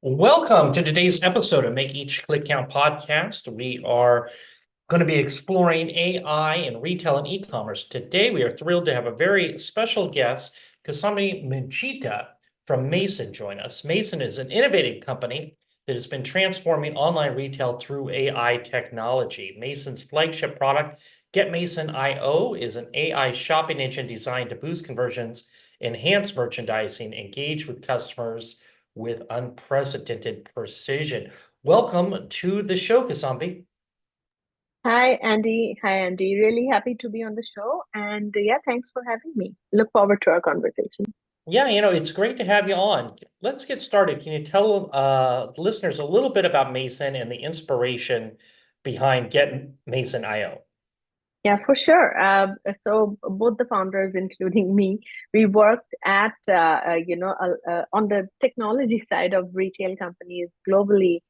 Welcome to today's episode of Make Each Click Count podcast. We are going to be exploring AI in retail and e-commerce. Today, we are thrilled to have a very special guest, Kausambi Manjita from Mason, join us. Mason is an innovative company that has been transforming online retail through AI technology. Mason's flagship product, Get Mason IO, is an AI shopping engine designed to boost conversions, enhance merchandising, engage with customers with unprecedented precision. Welcome to the show, Kausambi. Hi, Andy. Hi, Andy. Really happy to be on the show. And yeah, thanks for having me. Look forward to our conversation. Yeah, it's great to have you on. Let's get started. Can you tell the listeners a little bit about Mason and the inspiration behind Get Mason IO? Yeah, for sure. So both the founders, including me, we worked at on the technology side of retail companies globally.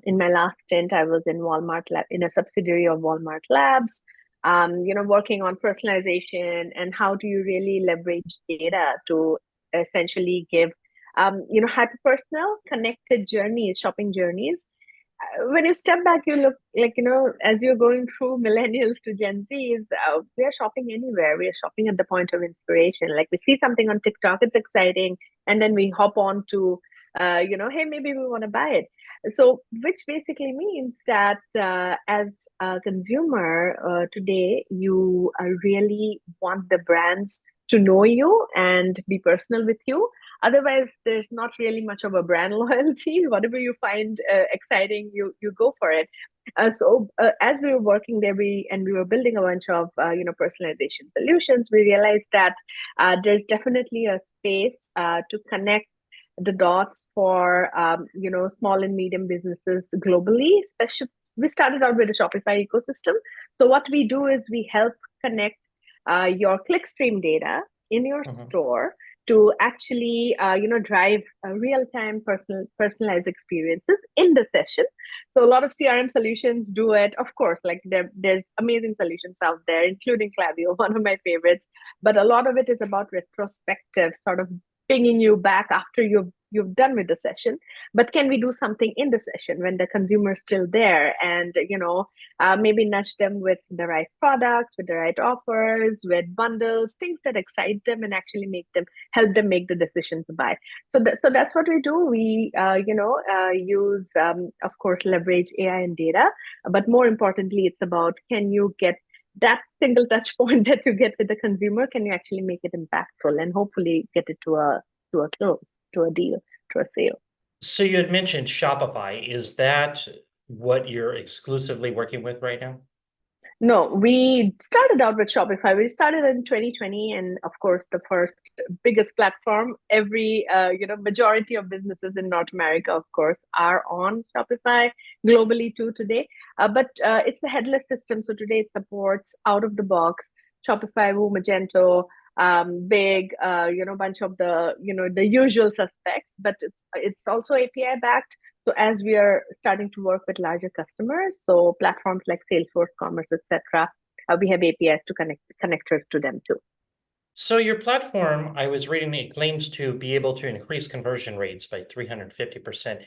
In my last stint, I was in Walmart Lab, in a subsidiary of Walmart Labs. Working on personalization and how do you really leverage data to essentially give hyper personal connected journeys, shopping journeys. When you step back, you look like, as you're going through millennials to Gen Zs, we are shopping anywhere. We are shopping at the point of inspiration. Like we see something on TikTok, it's exciting, and then we hop on to, hey, maybe we want to buy it. So, which basically means that as a consumer today, you really want the brands to know you and be personal with you. Otherwise, there's not really much of a brand loyalty. Whatever you find exciting, you go for it. As we were working there, we were building a bunch of personalization solutions. We realized that there's definitely a space to connect the dots for small and medium businesses globally. Especially, we started out with a Shopify ecosystem. So what we do is we help connect your clickstream data in your Mhm. store to actually drive real-time personalized experiences in the session. So a lot of CRM solutions do it, of course, like there's amazing solutions out there, including Klaviyo, one of my favorites, but a lot of it is about retrospective, sort of pinging you back after you've done with the session. But can we do something in the session when the consumer is still there, and maybe nudge them with the right products, with the right offers, with bundles, things that excite them and actually make them help them make the decision to buy. So that's what we do. We use, of course, leverage AI and data, but more importantly, it's about, can you get that single touch point that you get with the consumer, can you actually make it impactful and hopefully get it to a close, to a deal, to a sale. So you had mentioned Shopify. Is that what you're exclusively working with right now? No, we started out with Shopify. We started in 2020, and of course, the first biggest platform. Every majority of businesses in North America, of course, are on Shopify globally too today. But it's a headless system, so today it supports out of the box Shopify, Magento, Big, bunch of the usual suspects. But it's also API backed, so as we are starting to work with larger customers, so platforms like Salesforce Commerce, etc., we have APIs to connectors to them too. So your platform, I was reading, it claims to be able to increase conversion rates by 350%.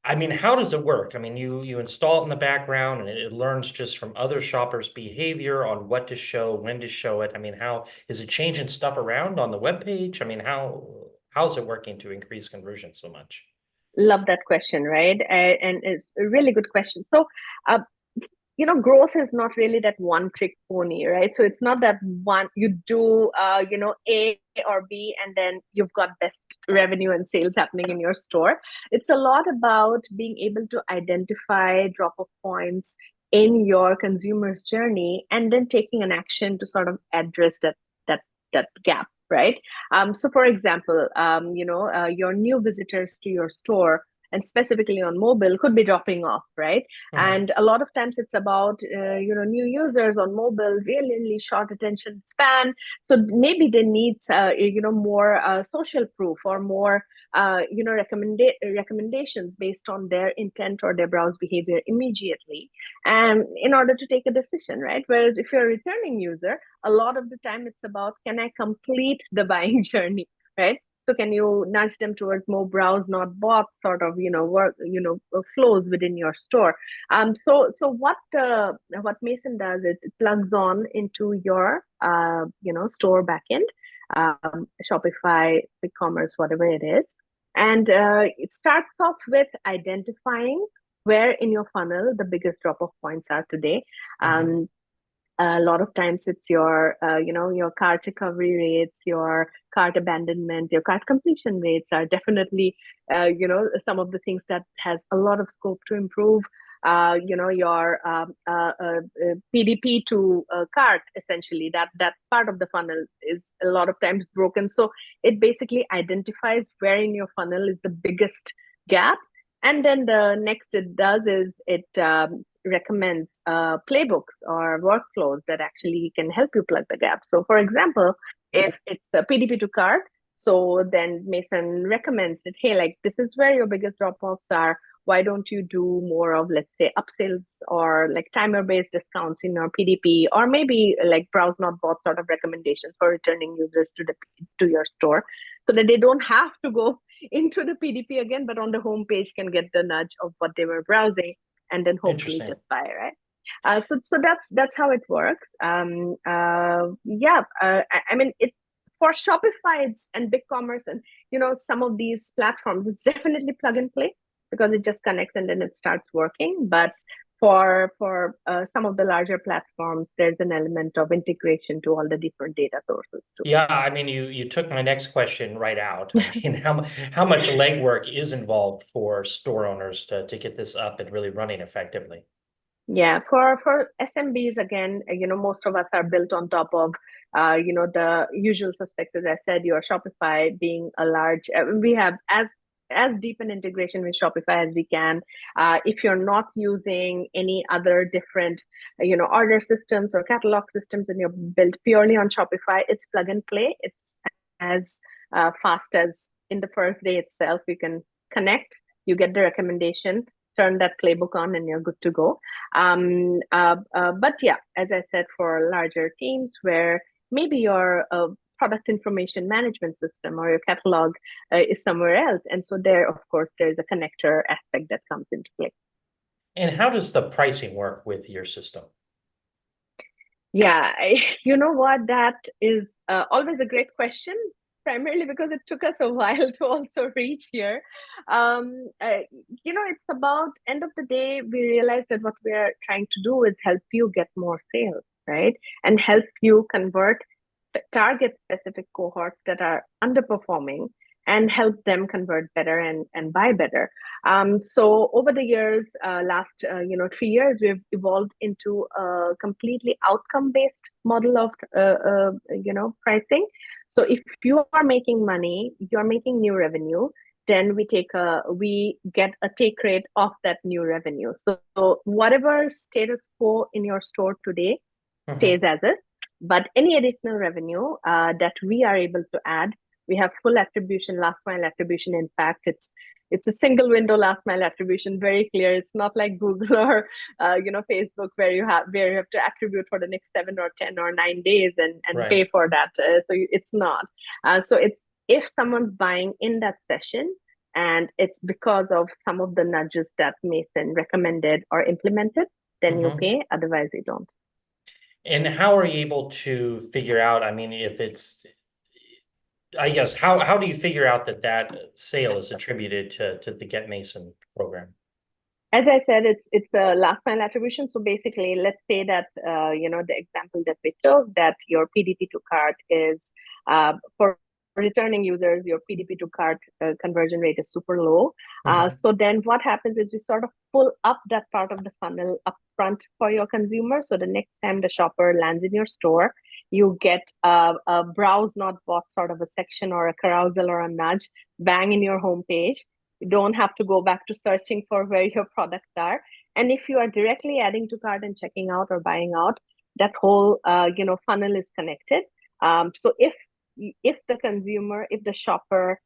I mean, how does it work? I mean, you install it in the background and it learns just from other shoppers' behavior on what to show, when to show it. I mean, how is it changing stuff around on the web page? I mean, how's it working to increase conversion so much? Love that question, right? And it's a really good question. So, uh, growth is not really that one trick pony, right? So it's not that one you do A or B and then you've got best revenue and sales happening in your store. It's a lot about being able to identify drop off points in your consumer's journey and then taking an action to sort of address that that gap, right? So for example, your new visitors to your store and specifically on mobile could be dropping off, right? Mhm. And a lot of times it's about new users on mobile, really, really short attention span. So maybe they need more social proof or more recommendations based on their intent or their browse behavior immediately, and in order to take a decision, right? Whereas if you're a returning user, a lot of the time it's about, can I complete the buying journey, right? So can you nudge them towards more browse, not bought sort of, work, flows within your store? So what Mason does is it plugs on into your, store backend, Shopify, e-commerce, whatever it is. And it starts off with identifying where in your funnel the biggest drop-off points are today. Mhm. A lot of times it's your your cart recovery rates, your cart abandonment, your cart completion rates are definitely some of the things that has a lot of scope to improve. Your PDP to cart, essentially that part of the funnel is a lot of times broken, so it basically identifies where in your funnel is the biggest gap. And then the next it does is it recommends playbooks or workflows that actually can help you plug the gap. So, for example, if it's a PDP to cart, so then Mason recommends that, hey, like this is where your biggest drop offs are. Why don't you do more of, let's say, upsells or like timer based discounts in your PDP, or maybe like browse not bought sort of recommendations for returning users to your store, so that they don't have to go into the PDP again, but on the home page can get the nudge of what they were browsing and then hopefully Interesting. just buy, right? So that's how it works. I mean, it for Shopify and BigCommerce and some of these platforms, it's definitely plug and play because it just connects and then it starts working. But for some of the larger platforms, there's an element of integration to all the different data sources too. Yeah, I mean, you took my next question right out. I mean, how much legwork is involved for store owners to get this up and really running effectively? Yeah, for SMBs again, most of us are built on top of, the usual suspects. As I said, your Shopify being a large, we have as deep an integration with Shopify as we can. If you're not using any other different, order systems or catalog systems, and you're built purely on Shopify, it's plug and play. It's as fast as in the first day itself. You can connect, you get the recommendation, turn that playbook on, and you're good to go. But yeah, as I said, for larger teams where maybe your product information management system or your catalog is somewhere else, and so there, of course, there's a connector aspect that comes into play. And how does the pricing work with your system? Yeah, you know what? That is always a great question, primarily because it took us a while to also reach here. It's about end of the day, we realized that what we are trying to do is help you get more sales, right? And help you convert target specific cohorts that are underperforming and help them convert better and buy better. So over the years, last 3 years, we've evolved into a completely outcome-based model of pricing. So if you are making money, you're making new revenue, then we get a take rate of that new revenue. So whatever status quo in your store today stays Mhm. as is, but any additional revenue that we are able to add, we have full attribution, last mile attribution. In fact, it's a single window last mile attribution, very clear. It's not like Google or Facebook where you have to attribute for the next 7 or 10 or 9 days and Right. pay for that. It's not. So it's if someone's buying in that session, and it's because of some of the nudges that Mason recommended or implemented, then you Mhm. pay. Otherwise, you don't. And how are you able to figure out, I mean, if it's, I guess, how do you figure out that sale is attributed to the Get Mason program? As I said, it's a last mile attribution. So basically, let's say that the example that we took, that your PDP to cart is for returning users, your PDP to cart conversion rate is super low. Mhm. So then what happens is we sort of pull up that part of the funnel up front for your consumer. So the next time the shopper lands in your store, you get a browse not bought sort of a section or a carousel or a nudge bang in your homepage. You don't have to go back to searching for where your products are. And if you are directly adding to cart and checking out or buying out, that whole funnel is connected. So if the consumer, if the shopper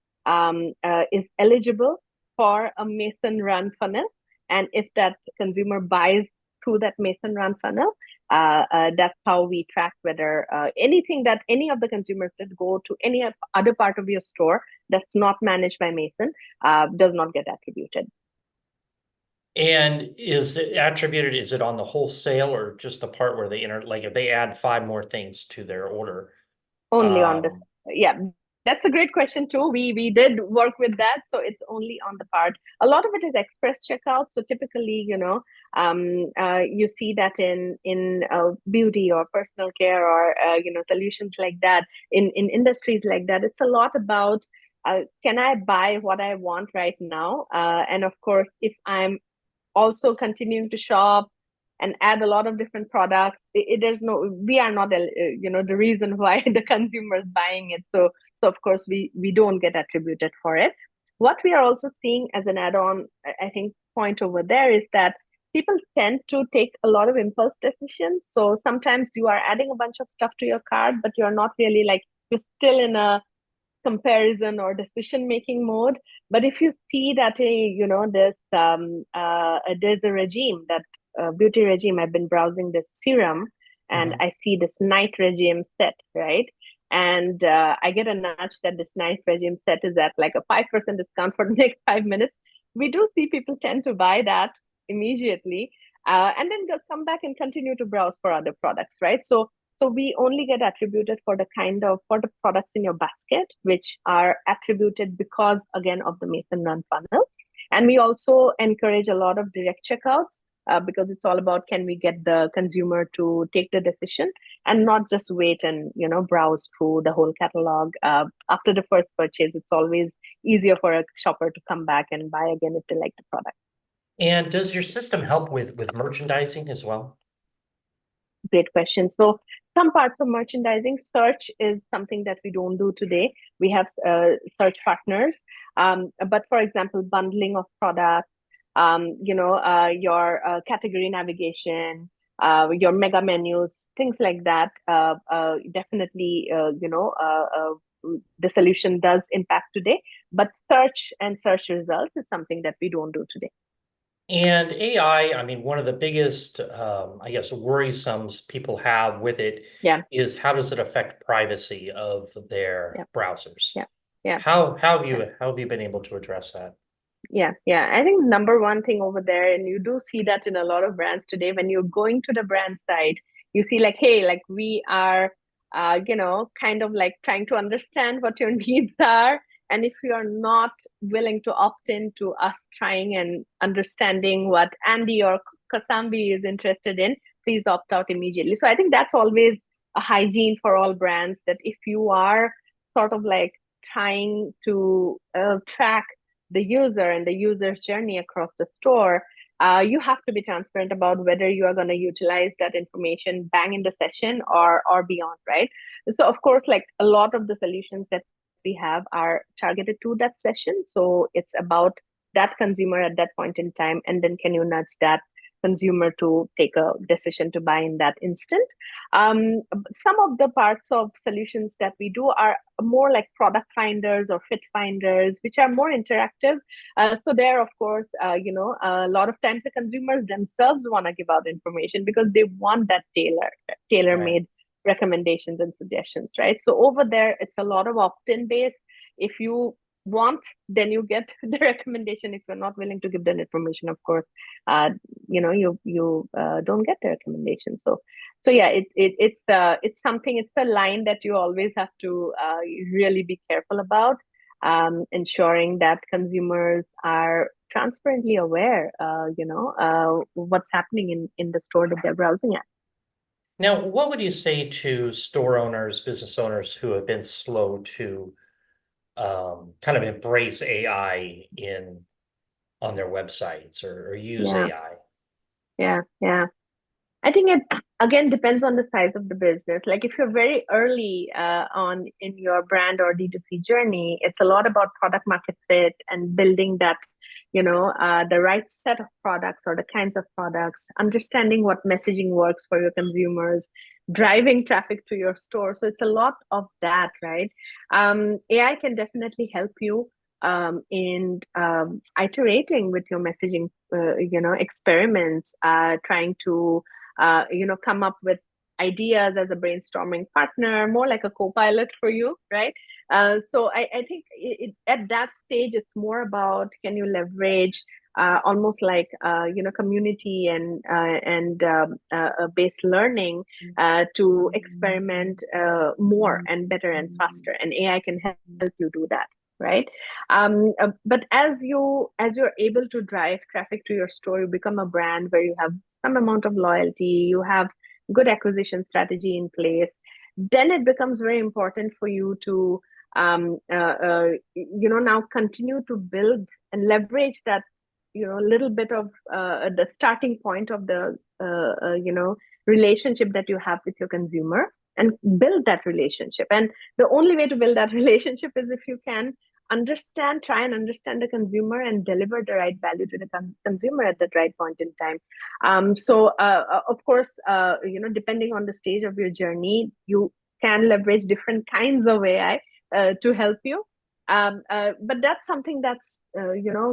is eligible for a Mason run funnel, and if that consumer buys through that Mason run funnel, That's how we track whether anything that any of the consumers that go to any other part of your store that's not managed by Mason does not get attributed. And is it attributed, is it on the whole sale or just the part where they enter, like if they add five more things to their order? Only on this. Um, Yeah, that's a great question too. We did work with that, so it's only on the part. A lot of it is express checkout. So typically, you see that in beauty or personal care or solutions like that in industries like that. It's a lot about can I buy what I want right now? And of course, if I'm also continuing to shop and add a lot of different products, there's no, we are not the reason why the consumer is buying it. So of course we don't get attributed for it. What we are also seeing as an add-on, I think, point over there is that people tend to take a lot of impulse decisions. So sometimes you are adding a bunch of stuff to your cart, but you're not really like, you're still in a comparison or decision making mode. But if you see that there's a regime, that beauty regime, I've been browsing this serum and mhm. I see this night regime set, right? And I get a nudge that this night regime set is at like a 5% discount for the next 5 minutes. We do see people tend to buy that immediately, and then they'll come back and continue to browse for other products, right? So we only get attributed for the products in your basket, which are attributed because again of the Mason Run funnel. And we also encourage a lot of direct checkouts because it's all about, can we get the consumer to take the decision and not just wait and browse through the whole catalog. After the first purchase, it's always easier for a shopper to come back and buy again if they like the product. And does your system help with merchandising as well? Great question. So some parts of merchandising, search is something that we don't do today. We have search partners, but for example, bundling of products, your category navigation, your mega menus, things like that. Definitely, the solution does impact today, but search and search results is something that we don't do today. And AI, I mean, one of the biggest, I guess, worrisomes people have with it Yeah, is how does it affect privacy of their yeah, browsers? yeah, yeah. How have you been able to address that? Yeah. I think number one thing over there, and you do see that in a lot of brands today, when you're going to the brand site, you see like, hey, like we are, kind of like trying to understand what your needs are. And if you are not willing to opt in to us trying and understanding what Andy or Kausambi is interested in, please opt out immediately. So I think that's always a hygiene for all brands, that if you are sort of like trying to track the user and the user's journey across the store, you have to be transparent about whether you are going to utilize that information bang in the session or beyond, right? So of course, like a lot of the solutions that we have are targeted to that session. So it's about that consumer at that point in time, and then can you nudge that consumer to take a decision to buy in that instant. Some of the parts of solutions that we do are more like product finders or fit finders, which are more interactive. So there, of course, a lot of times the consumers themselves want to give out information because they want that tailor Right. made recommendations and suggestions, right? So over there, it's a lot of opt-in based. If you want, then you get the recommendation. If you're not willing to give that information, of course, you don't get the recommendation. So yeah, it's something, it's a line that you always have to really be careful about, ensuring that consumers are transparently aware, what's happening in the store that they're browsing at. Now, what would you say to store owners, business owners who have been slow to kind of embrace AI in on their websites or use Yeah, AI? yeah. I think it again depends on the size of the business. Like if you're very early on in your brand or D2C journey, it's a lot about product market fit and building that, the right set of products or the kinds of products, understanding what messaging works for your consumers, driving traffic to your store. So it's a lot of that, right? AI can definitely help you in iterating with your messaging, experiments, trying to come up with ideas as a brainstorming partner, more like a co-pilot for you, right? So I think at that stage, it's more about, can you leverage almost like community and based learning to experiment more and better and faster, and AI can help you do that, right? But as you're able to drive traffic to your store, you become a brand where you have some amount of loyalty, you have good acquisition strategy in place. Then it becomes very important for you to now continue to build and leverage that little bit of the starting point of the relationship that you have with your consumer, and build that relationship. And the only way to build that relationship is if you can try and understand the consumer and deliver the right value to the consumer at the right point in time. Of course, depending on the stage of your journey, you can leverage different kinds of AI to help you. But that's something that's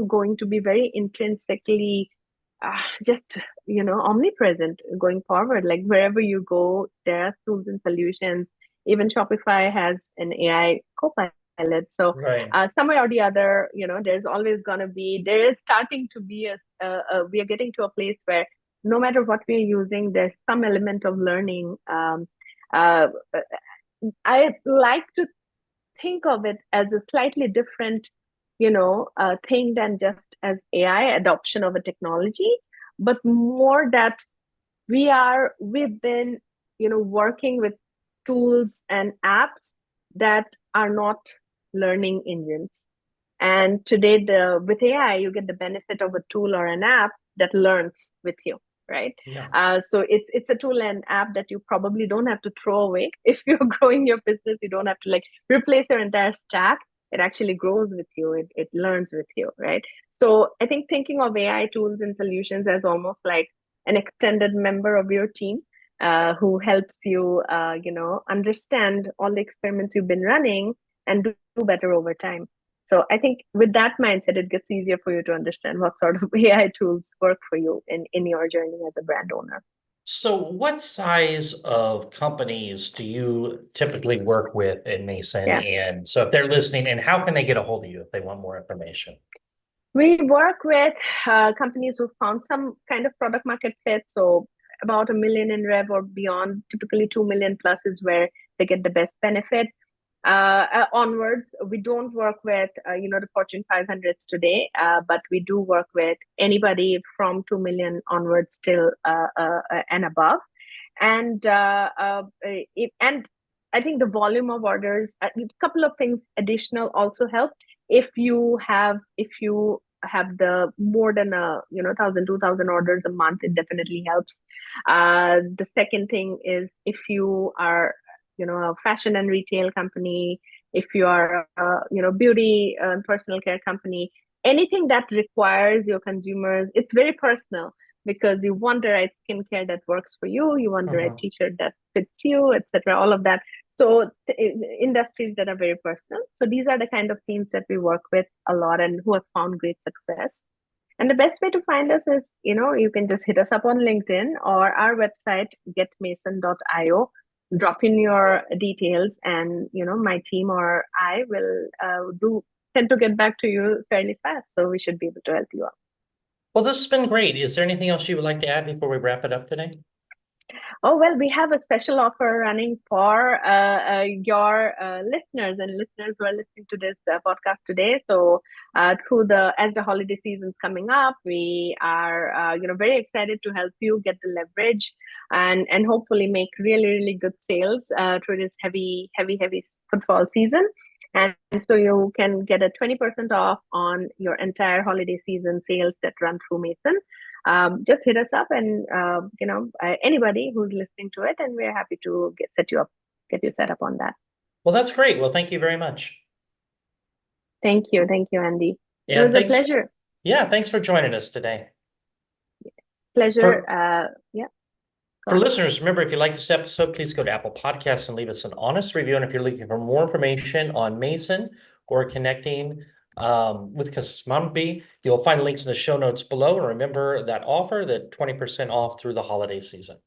going to be very intrinsically just omnipresent going forward. Like wherever you go, there are tools and solutions. Even Shopify has an AI co-pilot. So Right. somewhere or the other, there is starting to be we are getting to a place where no matter what we're using, there's some element of learning. Uh, I like to think of it as a slightly different, thing than just as AI adoption of a technology, but more that we've been, working with tools and apps that are not learning engines. And today, with AI, you get the benefit of a tool or an app that learns with you, right? Yeah. So it's a tool and app that you probably don't have to throw away. If you're growing your business, you don't have to like replace your entire stack. It actually grows with you. It learns with you, right? So I think thinking of AI tools and solutions as almost like an extended member of your team, who helps you, understand all the experiments you've been running and do better over time. So I think with that mindset, it gets easier for you to understand what sort of AI tools work for you in your journey as a brand owner. So what size of companies do you typically work with in Mason? Yeah. And so if they're listening, and how can they get a hold of you if they want more information? We work with companies who found some kind of product market fit. So about 1 million in rev or beyond, typically 2 million plus is where they get the best benefit. Onwards, we don't work with the Fortune 500s today, but we do work with anybody from 2 million onwards still and above. And and I think the volume of orders, a couple of things additional also help. If you have the more than 1,000, 2,000 orders a month, it definitely helps. The second thing is, if you are a fashion and retail company, if you are beauty and personal care company, anything that requires your consumers, it's very personal, because you want the right skincare that works for you, you want the right t-shirt that fits you, etc., all of that. So industries that are very personal. So these are the kind of teams that we work with a lot and who have found great success. And the best way to find us is, you can just hit us up on LinkedIn or our website, getmason.io. Drop in your details, and my team or I will tend to get back to you fairly fast. So we should be able to help you out. Well, this has been great. Is there anything else you would like to add before we wrap it up today? Oh, well, we have a special offer running for your listeners and listeners who are listening to this podcast today. So, as the holiday season's coming up, we are very excited to help you get the leverage and hopefully make really, really good sales through this heavy footfall season. And so you can get a 20% off on your entire holiday season sales that run through Mason. Just hit us up, and anybody who's listening to it, and we're happy to get you set up on that. Well, that's great. Well, thank you very much. Thank you, Andy. And it was a pleasure. Yeah, thanks for joining us today. Pleasure. For listeners, remember, if you like this episode, please go to Apple Podcasts and leave us an honest review. And if you're looking for more information on Mason or connecting with Kausambi. You'll find links in the show notes below. And remember that offer, that 20% off through the holiday season.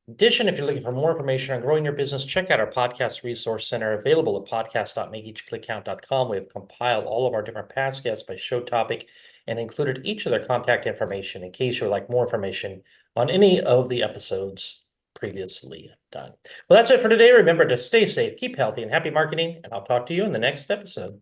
In addition, if you're looking for more information on growing your business, check out our podcast resource center available at podcast.makeeachclickcount.com. We have compiled all of our different past guests by show topic and included each of their contact information in case you would like more information on any of the episodes previously done. Well, that's it for today. Remember to stay safe, keep healthy, and happy marketing, and I'll talk to you in the next episode.